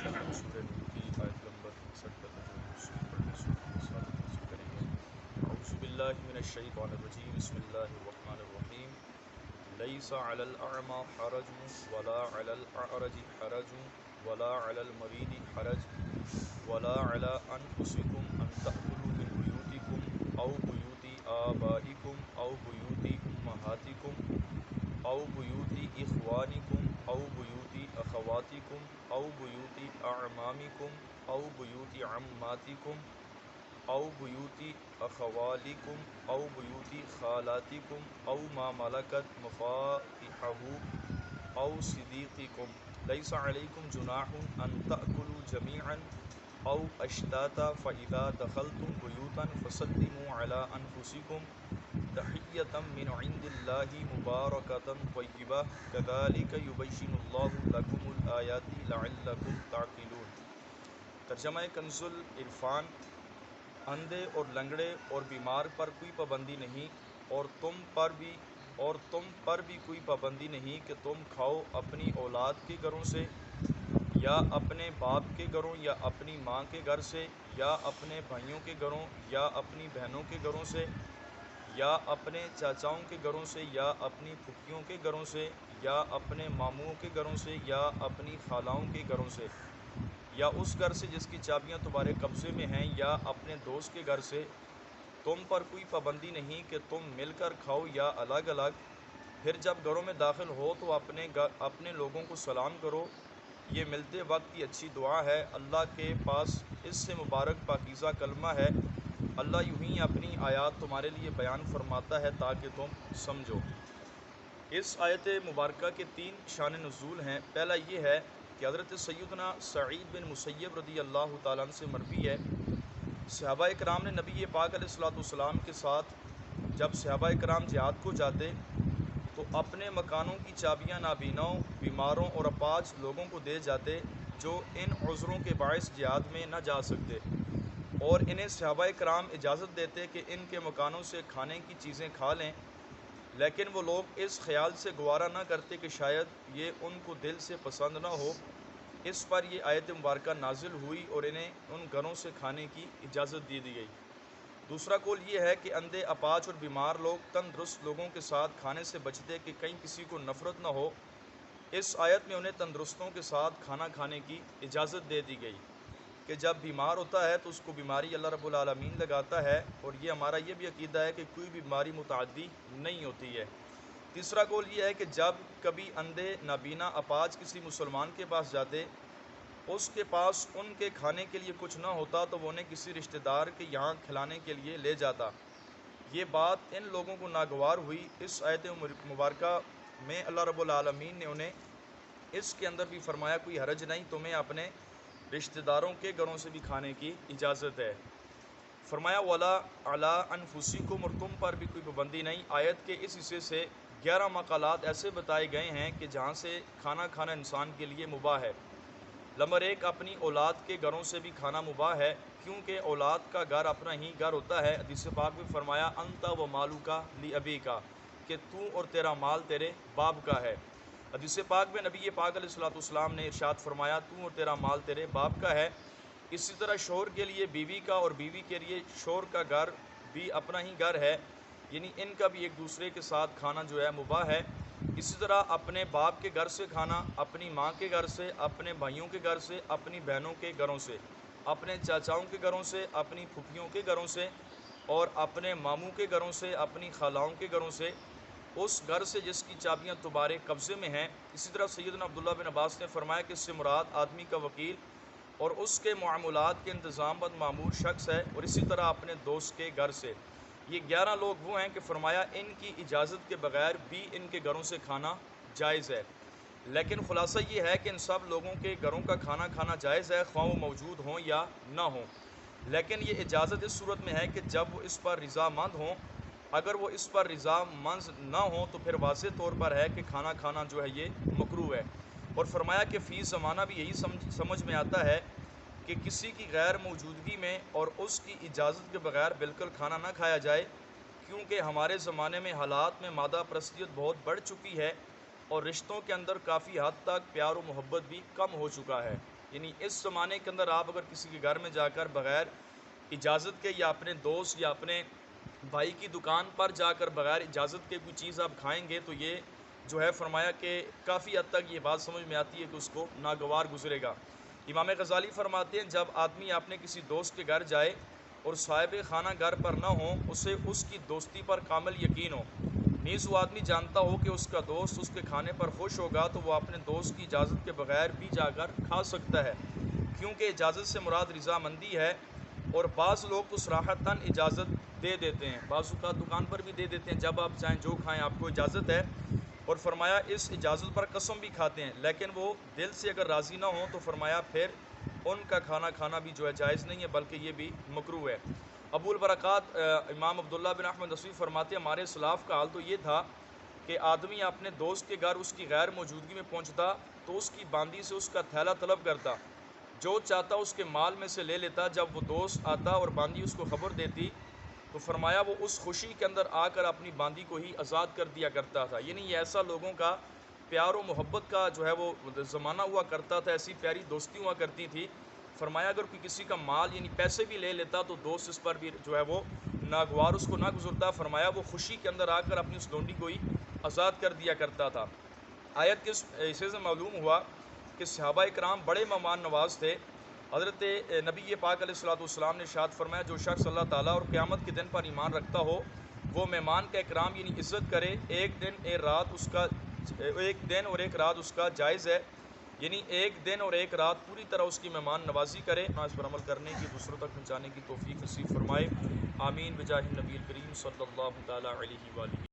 انشاءاللہ سورہ نور کی آیت نمبر 61 پر تجوید پڑھنے سننے کے ساتھ حاصل کریں گے۔ اعوذ باللہ من الشیطان الرجیم، بسم اللہ الرحمن الرحیم۔ لیس علی الاعمى حرج ولا علی الاعرج حرج ولا علی المریض حرج ولا علی انفسکم ان تأکلوا من بیوتکم او بیوت آبائکم او بیوت امہاتکم او بیوت اخوانکم او بیوت اخواتکم او بیوت اعمامکم او بیوت عماتکم او بیوت اخوالکم او بیوت خالاتکم او ما ملکت مفاتحہ او صدیقکم لیس علیکم جناح ان تأکلوا جمیعا او اشتاتا فاذا دخلتم بیوتا فسلموا علی انفسکم تحیۃ من عند اللہ مبارکۃ طیبہ کذالک یبین اللہ لکم الآیات لعلکم تعقلون۔ ترجمہ کنز العرفان۔ اندھے اور لنگڑے اور بیمار پر کوئی پابندی نہیں، اور تم پر بھی کوئی پابندی نہیں کہ تم کھاؤ اپنی اولاد کے گھروں سے، یا اپنے باپ کے گھروں، یا اپنی ماں کے گھر سے، یا اپنے بھائیوں کے گھروں، یا اپنی بہنوں کے گھروں سے، یا اپنے چاچاؤں کے گھروں سے، یا اپنی پھوپھیوں کے گھروں سے، یا اپنے ماموں کے گھروں سے، یا اپنی خالاؤں کے گھروں سے، یا اس گھر سے جس کی چابیاں تمہارے قبضے میں ہیں، یا اپنے دوست کے گھر سے۔ تم پر کوئی پابندی نہیں کہ تم مل کر کھاؤ یا الگ الگ۔ پھر جب گھروں میں داخل ہو تو اپنے لوگوں کو سلام کرو، یہ ملتے وقت کی اچھی دعا ہے، اللہ کے پاس اس سے مبارک پاکیزہ کلمہ ہے۔ اللہ یوں ہی اپنی آیات تمہارے لیے بیان فرماتا ہے تاکہ تم سمجھو۔ اس آیت مبارکہ کے 3 شان نزول ہیں۔ پہلا یہ ہے کہ حضرت سیدنا سعید بن مسیب رضی اللہ تعالیٰ عنہ سے مروی ہے، صحابہ کرام نے نبی پاک علیہ الصلوۃ والسلام کے ساتھ جب صحابہ کرام جہاد کو جاتے تو اپنے مکانوں کی چابیاں نابیناؤں، بیماروں اور اپاہج لوگوں کو دے جاتے جو ان عذروں کے باعث جہاد میں نہ جا سکتے، اور انہیں صحابہ کرام اجازت دیتے کہ ان کے مکانوں سے کھانے کی چیزیں کھا لیں، لیکن وہ لوگ اس خیال سے گوارا نہ کرتے کہ شاید یہ ان کو دل سے پسند نہ ہو۔ اس پر یہ آیت مبارکہ نازل ہوئی اور انہیں ان گھروں سے کھانے کی اجازت دے دی گئی۔ دوسرا قول یہ ہے کہ اندھے، اپاہج اور بیمار لوگ تندرست لوگوں کے ساتھ کھانے سے بچتے کہ کہیں کسی کو نفرت نہ ہو۔ اس آیت میں انہیں تندرستوں کے ساتھ کھانا کھانے کی اجازت دے دی گئی کہ جب بیمار ہوتا ہے تو اس کو بیماری اللہ رب العالمین لگاتا ہے، اور یہ ہمارا یہ بھی عقیدہ ہے کہ کوئی بھی بیماری متعدی نہیں ہوتی ہے۔ تیسرا قول یہ ہے کہ جب کبھی اندھے، نابینا، اپاہج کسی مسلمان کے پاس جاتے، اس کے پاس ان کے کھانے کے لیے کچھ نہ ہوتا تو وہ انہیں کسی رشتہ دار کے یہاں کھلانے کے لیے لے جاتا۔ یہ بات ان لوگوں کو ناگوار ہوئی۔ اس آیت مبارکہ میں اللہ رب العالمین نے انہیں اس کے اندر بھی فرمایا کوئی حرج نہیں، تمہیں اپنے رشتہ داروں کے گھروں سے بھی کھانے کی اجازت ہے۔ فرمایا وَلَا عَلَىٰ أَنفُسِكُمْ، اور تم پر بھی کوئی پابندی نہیں۔ آیت کے اس حصے سے 11 مقالات ایسے بتائے گئے ہیں کہ جہاں سے کھانا کھانا انسان کے لیے مباح ہے۔ نمبر 1، اپنی اولاد کے گھروں سے بھی کھانا مباح ہے، کیونکہ اولاد کا گھر اپنا ہی گھر ہوتا ہے۔ حدیث پاک میں فرمایا انت و مالک لابیک، کہ تو اور تیرا مال تیرے باپ کا ہے۔ حدیث پاک میں نبی پاک علیہ الصلوۃ والسلام نے ارشاد فرمایا تو اور تیرا مال تیرے باپ کا ہے۔ اسی طرح شوہر کے لیے بیوی کا اور بیوی کے لیے شوہر کا گھر بھی اپنا ہی گھر ہے، یعنی ان کا بھی ایک دوسرے کے ساتھ کھانا جو ہے مباح ہے۔ اسی طرح اپنے باپ کے گھر سے کھانا، اپنی ماں کے گھر سے، اپنے بھائیوں کے گھر سے، اپنی بہنوں کے گھروں سے، اپنے چاچاؤں کے گھروں سے، اپنی پھوپھیوں کے گھروں سے، اور اپنے ماموں کے گھروں سے، اپنی خالاؤں کے گھروں سے، اس گھر سے جس کی چابیاں تمہارے قبضے میں ہیں۔ اسی طرح سیدنا عبداللہ بن عباس نے فرمایا کہ اس سے مراد آدمی کا وکیل اور اس کے معاملات کے انتظام بد معمور شخص ہے، اور اسی طرح اپنے دوست کے گھر سے۔ یہ 11 لوگ وہ ہیں کہ فرمایا ان کی اجازت کے بغیر بھی ان کے گھروں سے کھانا جائز ہے، لیکن خلاصہ یہ ہے کہ ان سب لوگوں کے گھروں کا کھانا کھانا جائز ہے، خواہ وہ موجود ہوں یا نہ ہوں، لیکن یہ اجازت اس صورت میں ہے کہ جب وہ اس پر رضامند ہوں۔ اگر وہ اس پر رضامند نہ ہوں تو پھر واضح طور پر ہے کہ کھانا کھانا جو ہے یہ مکروہ ہے۔ اور فرمایا کہ فی زمانہ بھی یہی سمجھ میں آتا ہے کہ کسی کی غیر موجودگی میں اور اس کی اجازت کے بغیر بالکل کھانا نہ کھایا جائے، کیونکہ ہمارے زمانے میں حالات میں مادہ پرستیت بہت بڑھ چکی ہے، اور رشتوں کے اندر کافی حد تک پیار و محبت بھی کم ہو چکا ہے۔ یعنی اس زمانے کے اندر آپ اگر کسی کے گھر میں جا کر بغیر اجازت کے یا اپنے دوست یا اپنے بھائی کی دکان پر جا کر بغیر اجازت کے کوئی چیز آپ کھائیں گے تو یہ جو ہے فرمایا کہ کافی حد تک یہ بات سمجھ میں آتی ہے کہ اس کو ناگوار گزرے گا۔ امام غزالی فرماتے ہیں جب آدمی اپنے کسی دوست کے گھر جائے اور صاحب خانہ گھر پر نہ ہو، اسے اس کی دوستی پر کامل یقین ہو، نیز وہ آدمی جانتا ہو کہ اس کا دوست اس کے کھانے پر خوش ہوگا، تو وہ اپنے دوست کی اجازت کے بغیر بھی جا کر کھا سکتا ہے، کیونکہ اجازت سے مراد رضامندی ہے۔ اور بعض لوگ تو صراحتاً اجازت دے دیتے ہیں، بعض اوقات دکان پر بھی دے دیتے ہیں، جب آپ چاہیں جو کھائیں آپ کو اجازت ہے، اور فرمایا اس اجازت پر قسم بھی کھاتے ہیں، لیکن وہ دل سے اگر راضی نہ ہوں تو فرمایا پھر ان کا کھانا کھانا بھی جو ہے جائز نہیں ہے، بلکہ یہ بھی مکروہ ہے۔ ابو البرکات امام عبداللہ بن احمد نصفی فرماتے ہیں ہمارے اسلاف کا حال تو یہ تھا کہ آدمی اپنے دوست کے گھر اس کی غیر موجودگی میں پہنچتا تو اس کی باندی سے اس کا تھیلا طلب کرتا، جو چاہتا اس کے مال میں سے لے لیتا۔ جب وہ دوست آتا اور باندی اس کو خبر دیتی تو فرمایا وہ اس خوشی کے اندر آ کر اپنی باندی کو ہی آزاد کر دیا کرتا تھا۔ یعنی یہ ایسا لوگوں کا پیار و محبت کا جو ہے وہ زمانہ ہوا کرتا تھا، ایسی پیاری دوستی ہوا کرتی تھی۔ فرمایا اگر کوئی کسی کا مال یعنی پیسے بھی لے لیتا تو دوست اس پر بھی جو ہے وہ ناگوار اس کو نہ گزرتا، فرمایا وہ خوشی کے اندر آ کر اپنی اس لونڈی کو ہی آزاد کر دیا کرتا تھا۔ آیت کے حصے سے معلوم ہوا کہ صحابہ کرام بڑے مہمان نواز تھے۔ حضرت نبی پاک علیہ الصلوۃ والسلام نے ارشاد فرمایا جو شخص اللہ تعالیٰ اور قیامت کے دن پر ایمان رکھتا ہو وہ مہمان کا اکرام یعنی عزت کرے، ایک دن اور ایک رات اس کا جائز ہے، یعنی ایک دن اور ایک رات پوری طرح اس کی مہمان نوازی کرے، اس پر عمل کرنے کی، دوسروں تک پہنچانے کی توفیق نصیب فرمائے، آمین بجاہ النبی الکریم صلی اللہ تعالیٰ علیہ وآلہ